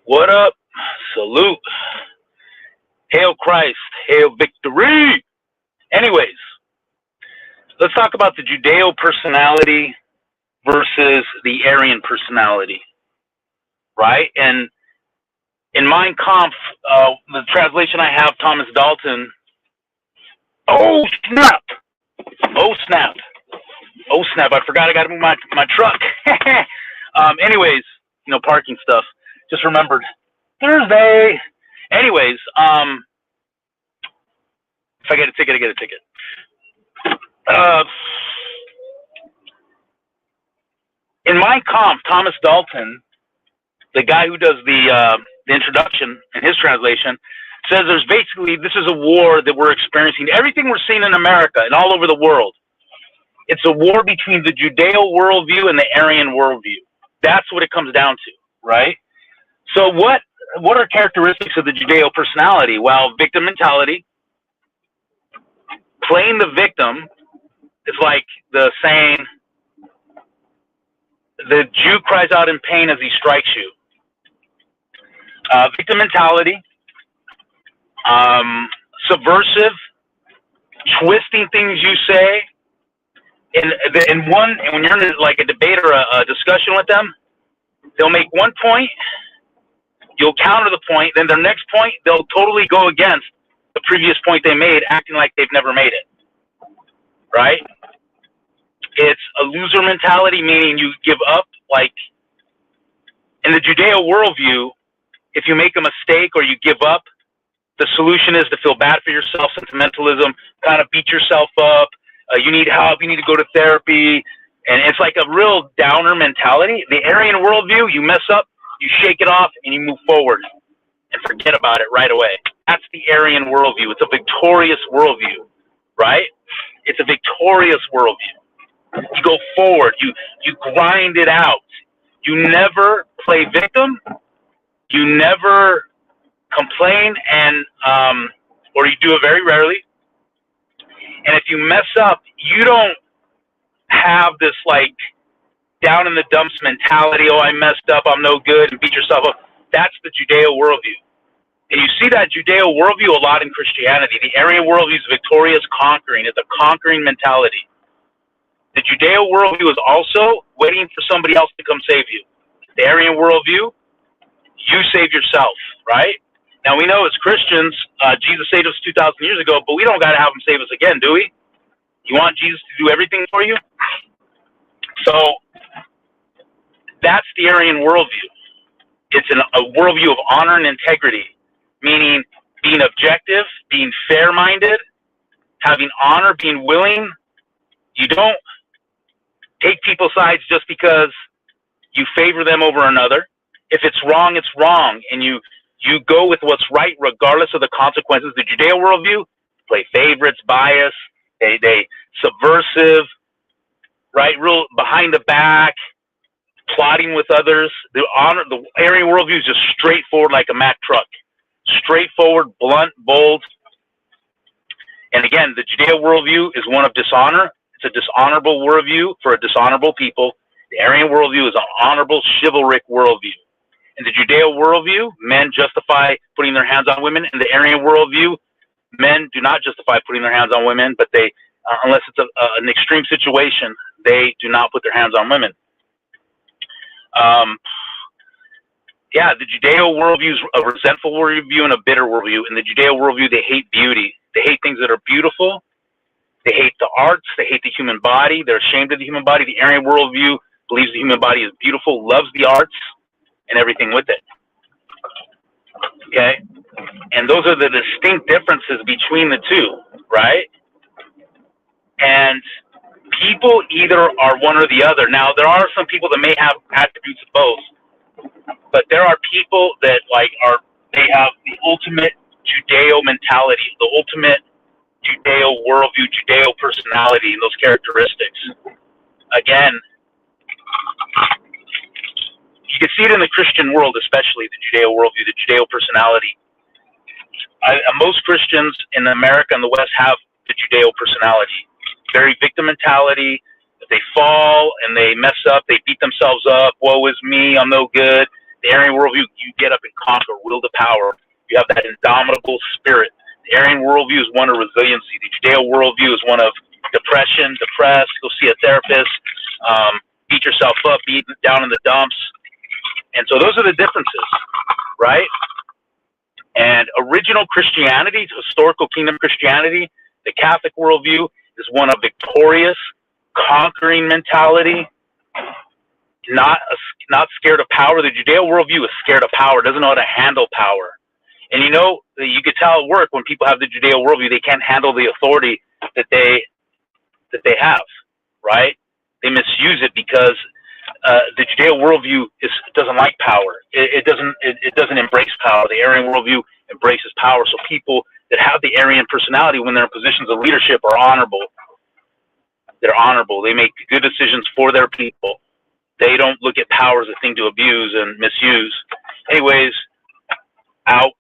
What up? Salute. Hail Christ. Hail victory. Anyways, let's talk about the Judeo personality versus the Aryan personality, right? And in Mein Kampf, the translation I have, Thomas Dalton. Oh snap! Oh snap! Oh snap! I forgot I got to move my truck. Anyways, parking stuff. Just remembered Thursday. Anyways, if I get a ticket, I get a ticket. In Mein Kampf, Thomas Dalton, the guy who does the introduction in his translation, says there's basically, this is a war that we're experiencing. Everything we're seeing in America and all over the world, it's a war between the Judeo worldview and the Aryan worldview. That's what it comes down to, right? So what are characteristics of the Judeo personality? Well, victim mentality. Playing the victim is like the saying, the Jew cries out in pain as he strikes you. Victim mentality, subversive, twisting things you say. And when you're in like a debate or a discussion with them, they'll make one point, you'll counter the point, then their next point, they'll totally go against the previous point they made, acting like they've never made it, right? It's a loser mentality, meaning you give up. Like in the Judeo worldview, if you make a mistake or you give up, the solution is to feel bad for yourself, sentimentalism, kind of beat yourself up. You need help, you need to go to therapy. And it's like a real downer mentality. The Aryan worldview, you mess up, you shake it off, and you move forward and forget about it right away. That's the Aryan worldview. It's a victorious worldview, right? It's a victorious worldview. You go forward. You grind it out. You never play victim. You never complain, and or you do it very rarely. And if you mess up, you don't have this like down in the dumps mentality. Oh, I messed up. I'm no good, and beat yourself up. That's the Judeo worldview. And you see that Judeo worldview a lot in Christianity. The Aryan worldview is victorious, conquering. It's a conquering mentality. The Judeo worldview is also waiting for somebody else to come save you. The Aryan worldview, you save yourself, right? Now, we know as Christians, Jesus saved us 2,000 years ago, but we don't got to have him save us again, do we? You want Jesus to do everything for you? So that's the Aryan worldview. It's a worldview of honor and integrity, meaning being objective, being fair-minded, having honor, being willing. You don't take people's sides just because you favor them over another. If it's wrong, it's wrong. And you go with what's right regardless of the consequences. The Judeo worldview, play favorites, bias, they subversive, right? Real behind the back, plotting with others. The Aryan worldview is just straightforward like a Mack truck. Straightforward, blunt, bold. And again, the Judeo worldview is one of dishonor. It's a dishonorable worldview for a dishonorable people. The Aryan worldview is an honorable, chivalric worldview. In the Judeo worldview, men justify putting their hands on women. In the Aryan worldview, men do not justify putting their hands on women, but they, unless it's an extreme situation, they do not put their hands on women. The Judeo worldview is a resentful worldview and a bitter worldview. In the Judeo worldview, they hate beauty. They hate things that are beautiful. They hate the arts. They hate the human body. They're ashamed of the human body. The Aryan worldview believes the human body is beautiful, loves the arts, and everything with it. Okay? And those are the distinct differences between the two, right? And people either are one or the other. Now, there are some people that may have attributes of both, but there are people that they have the ultimate Judeo mentality, the ultimate Judeo worldview, Judeo personality, and those characteristics. Again, you can see it in the Christian world, especially the Judeo worldview, the Judeo personality. Most Christians in America and the West have the Judeo personality. Very victim mentality. If they fall and they mess up, they beat themselves up. Woe is me, I'm no good. The Aryan worldview, you get up and conquer, will to power. You have that indomitable spirit. The Aryan worldview is one of resiliency. The Judeo worldview is one of depression, depressed, go see a therapist, beat yourself up, beat down in the dumps. And so those are the differences, right? And original Christianity, historical kingdom Christianity, the Catholic worldview is one of victorious, conquering mentality, not scared of power. The Judeo worldview is scared of power, doesn't know how to handle power. And you could tell at work when people have the Judeo worldview, they can't handle the authority that they have, right? They misuse it because the Judeo worldview doesn't like power. It doesn't embrace power. The Aryan worldview embraces power. So people that have the Aryan personality, when they're in positions of leadership, are honorable. They're honorable. They make good decisions for their people. They don't look at power as a thing to abuse and misuse. Anyways, out.